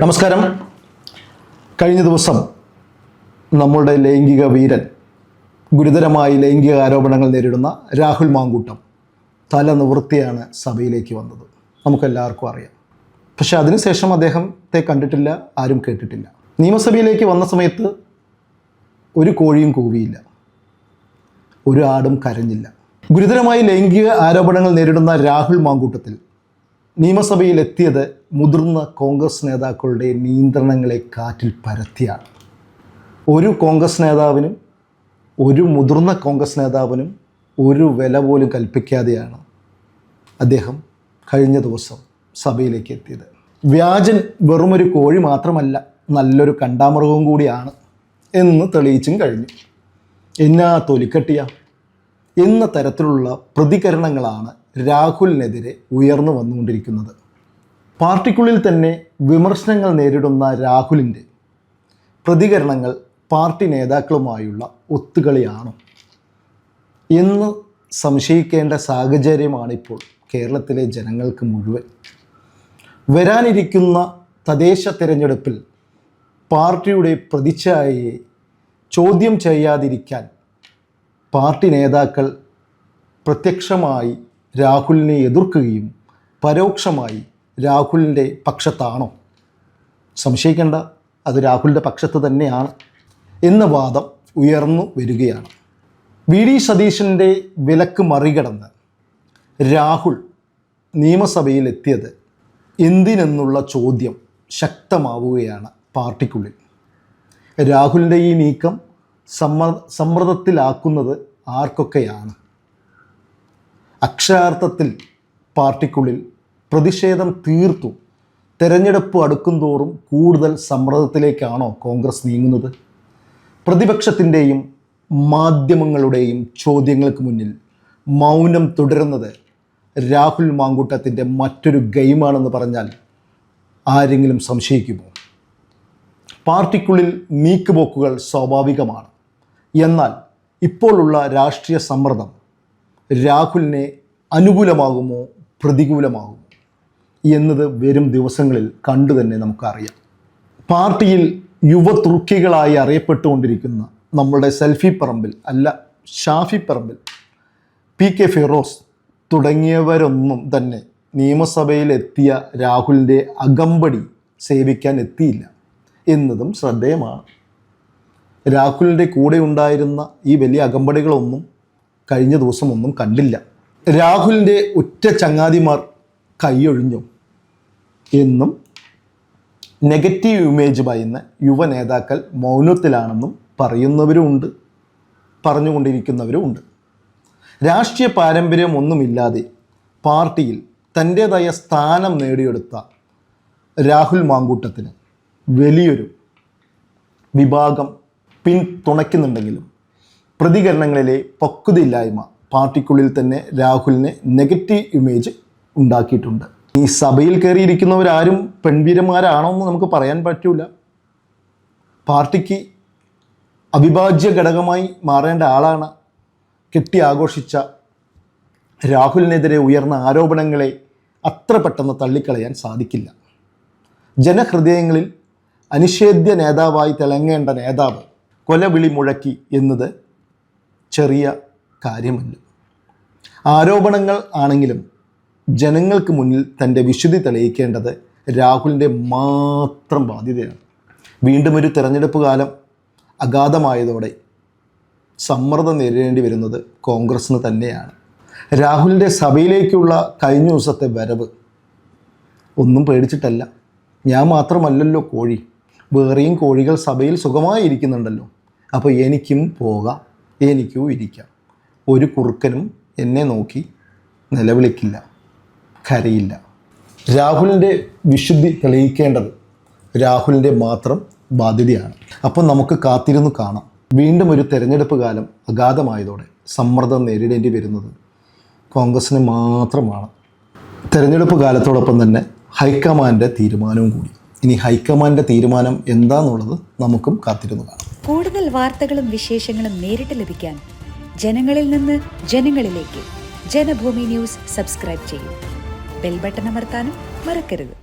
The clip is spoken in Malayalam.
നമസ്കാരം. കഴിഞ്ഞ ദിവസം നമ്മളുടെ ലൈംഗിക വീരൻ, ഗുരുതരമായി ലൈംഗിക ആരോപണങ്ങൾ നേരിടുന്ന രാഹുൽ മാങ്കൂട്ടം തല നിവൃത്തിയാണ് സഭയിലേക്ക് വന്നത്. നമുക്കെല്ലാവർക്കും അറിയാം. പക്ഷെ അതിനുശേഷം അദ്ദേഹത്തെ കണ്ടിട്ടില്ല, ആരും കേട്ടിട്ടില്ല. നിയമസഭയിലേക്ക് വന്ന സമയത്ത് ഒരു കോഴിയും കൂവിയില്ല, ഒരു ആടും കരഞ്ഞില്ല. ഗുരുതരമായി ലൈംഗിക ആരോപണങ്ങൾ നേരിടുന്ന രാഹുൽ മാങ്കൂട്ടത്തിൽ നിയമസഭയിൽ എത്തിയത് മുതിർന്ന കോൺഗ്രസ് നേതാക്കളുടെ നിയന്ത്രണങ്ങളെ കാറ്റിൽ പരത്തിയാണ്. ഒരു കോൺഗ്രസ് നേതാവിനും, ഒരു മുതിർന്ന കോൺഗ്രസ് നേതാവിനും ഒരു വില പോലും കൽപ്പിക്കാതെയാണ് അദ്ദേഹം കഴിഞ്ഞ ദിവസം സഭയിലേക്ക് എത്തിയത്. വ്യാജൻ വെറുമൊരു കോഴി മാത്രമല്ല, നല്ലൊരു കണ്ടാമൃഗവും കൂടിയാണ് എന്ന് തെളിയിച്ചും കഴിഞ്ഞു. എന്നാ തൊലിക്കട്ടിയ എന്ന തരത്തിലുള്ള പ്രതികരണങ്ങളാണ് രാഹുലിനെതിരെ ഉയർന്നു വന്നുകൊണ്ടിരിക്കുന്നത്. പാർട്ടിക്കുള്ളിൽ തന്നെ വിമർശനങ്ങൾ നേരിടുന്ന രാഹുലിൻ്റെ പ്രതികരണങ്ങൾ പാർട്ടി നേതാക്കളുമായുള്ള ഒത്തുകളിയാണോ എന്ന് സംശയിക്കേണ്ട സാഹചര്യമാണിപ്പോൾ കേരളത്തിലെ ജനങ്ങൾക്ക് മുഴുവൻ. വരാനിരിക്കുന്ന തദ്ദേശ തിരഞ്ഞെടുപ്പിൽ പാർട്ടിയുടെ പ്രതിച്ഛായയെ ചോദ്യം ചെയ്യാതിരിക്കാൻ പാർട്ടി നേതാക്കൾ പ്രത്യക്ഷമായി രാഹുലിനെ എതിർക്കുകയും പരോക്ഷമായി രാഹുലിൻ്റെ പക്ഷത്താണോ? സംശയിക്കേണ്ട, അത് രാഹുലിൻ്റെ പക്ഷത്ത് തന്നെയാണ് എന്ന വാദം ഉയർന്നു വരികയാണ്. വി.ഡി. സതീശൻ്റെ വിലക്ക് മറികടന്ന് രാഹുൽ നിയമസഭയിൽ എത്തിയത് എന്തിനെന്നുള്ള ചോദ്യം ശക്തമാവുകയാണ് പാർട്ടിക്കുള്ളിൽ. രാഹുലിൻ്റെ ഈ നീക്കം സമ്മർദ്ദത്തിലാക്കുന്നത് ആർക്കൊക്കെയാണ്? അക്ഷരാർത്ഥത്തിൽ പാർട്ടിക്കുള്ളിൽ പ്രതിഷേധം തീർത്തും തെരഞ്ഞെടുപ്പ് അടുക്കുംതോറും കൂടുതൽ സമ്മർദ്ദത്തിലേക്കാണോ കോൺഗ്രസ് നീങ്ങുന്നത്? പ്രതിപക്ഷത്തിൻ്റെയും മാധ്യമങ്ങളുടെയും ചോദ്യങ്ങൾക്ക് മുന്നിൽ മൗനം തുടരുന്നത് രാഹുൽ മാങ്കൂട്ടത്തിൻ്റെ മറ്റൊരു ഗെയിമാണെന്ന് പറഞ്ഞാൽ ആരെങ്കിലും സംശയിക്കുമോ? പാർട്ടിക്കുള്ളിൽ നീക്കുപോക്കുകൾ സ്വാഭാവികമാണ്. എന്നാൽ ഇപ്പോഴുള്ള രാഷ്ട്രീയ സമ്മർദ്ദം രാഹുലിനെ അനുകൂലമാകുമോ പ്രതികൂലമാകുമോ എന്നത് വരും ദിവസങ്ങളിൽ കണ്ടു തന്നെ നമുക്കറിയാം. പാർട്ടിയിൽ യുവതുർക്കികളായി അറിയപ്പെട്ടുകൊണ്ടിരിക്കുന്ന നമ്മളുടെ സെൽഫി പറമ്പിൽ അല്ല ഷാഫി പറമ്പിൽ, പി.കെ. ഫിറോസ് തുടങ്ങിയവരൊന്നും തന്നെ നിയമസഭയിൽ എത്തിയ രാഹുലിൻ്റെ അകമ്പടി സേവിക്കാൻ എത്തിയില്ല എന്നതും ശ്രദ്ധേയമാണ്. രാഹുലിൻ്റെ കൂടെ ഉണ്ടായിരുന്ന ഈ വലിയ അകമ്പടികളൊന്നും കഴിഞ്ഞ ദിവസമൊന്നും കണ്ടില്ല. രാഹുലിൻ്റെ ഉറ്റ ചങ്ങാതിമാർ കൈയൊഴിഞ്ഞു എന്നും നെഗറ്റീവ് ഇമേജ് പറയുന്ന യുവ നേതാക്കൾ മൗനത്തിലാണെന്നും പറയുന്നവരുമുണ്ട്, പറഞ്ഞുകൊണ്ടിരിക്കുന്നവരുമുണ്ട്. രാഷ്ട്രീയ പാരമ്പര്യമൊന്നുമില്ലാതെ പാർട്ടിയിൽ തൻ്റേതായ സ്ഥാനം നേടിയെടുത്ത രാഹുൽ മാങ്കൂട്ടത്തിന് വലിയൊരു വിഭാഗം പിന്തുണയ്ക്കുന്നുണ്ടെങ്കിലും പ്രതികരണങ്ങളിലെ പക്വതയില്ലായ്മ പാർട്ടിക്കുള്ളിൽ തന്നെ രാഹുലിനെ നെഗറ്റീവ് ഇമേജ് ഉണ്ടാക്കിയിട്ടുണ്ട്. ഈ സഭയിൽ കയറിയിരിക്കുന്നവരാരും പെൺവീരന്മാരാണോ എന്ന് നമുക്ക് പറയാൻ പറ്റൂല. പാർട്ടിക്ക് അവിഭാജ്യ ഘടകമായി മാറേണ്ട ആളാണ്. കെട്ടി ആഘോഷിച്ച രാഹുലിനെതിരെ ഉയർന്ന ആരോപണങ്ങളെ അത്ര പെട്ടെന്ന് തള്ളിക്കളയാൻ സാധിക്കില്ല. ജനഹൃദയങ്ങളിൽ അനിഷേധ്യ നേതാവായി തിളങ്ങേണ്ട നേതാവ് കൊലവിളി മുഴക്കി എന്നത് ചെറിയ കാര്യമല്ല. ആരോപണങ്ങൾ ആണെങ്കിലും ജനങ്ങൾക്ക് മുന്നിൽ തൻ്റെ വിശുദ്ധി തെളിയിക്കേണ്ടത് രാഹുലിൻ്റെ മാത്രം ബാധ്യതയാണ്. വീണ്ടും ഒരു തെരഞ്ഞെടുപ്പ് കാലം അഗാധമായതോടെ സമ്മർദ്ദം നേരിടേണ്ടി വരുന്നത് കോൺഗ്രസ്സിന് തന്നെയാണ്. രാഹുലിൻ്റെ സഭയിലേക്കുള്ള കഴിഞ്ഞ ദിവസത്തെ വരവ് ഒന്നും പേടിച്ചിട്ടല്ല. ഞാൻ മാത്രമല്ലല്ലോ കോഴി, വേറെയും കോഴികൾ സഭയിൽ സുഖമായി ഇരിക്കുന്നുണ്ടല്ലോ, അപ്പോൾ എനിക്കും പോകാം, എനിക്കും ഇരിക്കാം. ഒരു കുറുക്കനും എന്നെ നോക്കി നിലവിളിക്കില്ല, കരയില്ല. രാഹുലിൻ്റെ വിശുദ്ധി തെളിയിക്കേണ്ടത് രാഹുലിൻ്റെ മാത്രം ബാധ്യതയാണ്. അപ്പം നമുക്ക് കാത്തിരുന്ന് കാണാം. വീണ്ടും ഒരു തെരഞ്ഞെടുപ്പ് കാലം അഗാധമായതോടെ സമ്മർദ്ദം നേരിടേണ്ടി വരുന്നത് കോൺഗ്രസ്സിന് മാത്രമാണ്. തെരഞ്ഞെടുപ്പ് കാലത്തോടൊപ്പം തന്നെ ഹൈക്കമാൻഡ് തീരുമാനവും കൂടി. ഇനി ഹൈക്കമാൻഡ് തീരുമാനം എന്താണെന്നുള്ളത് നമുക്കും കാത്തിരുന്ന് കാണാം. കൂടുതൽ വാർത്തകളും വിശേഷങ്ങളും നേരിട്ട് ലഭിക്കാൻ ജനങ്ങളിൽ നിന്ന് ജനങ്ങളിലേക്ക് ജനഭൂമി ന്യൂസ് സബ്സ്ക്രൈബ് ചെയ്യൂ. ബെൽ ബട്ടൺ അമർത്താനും മറക്കരുത്.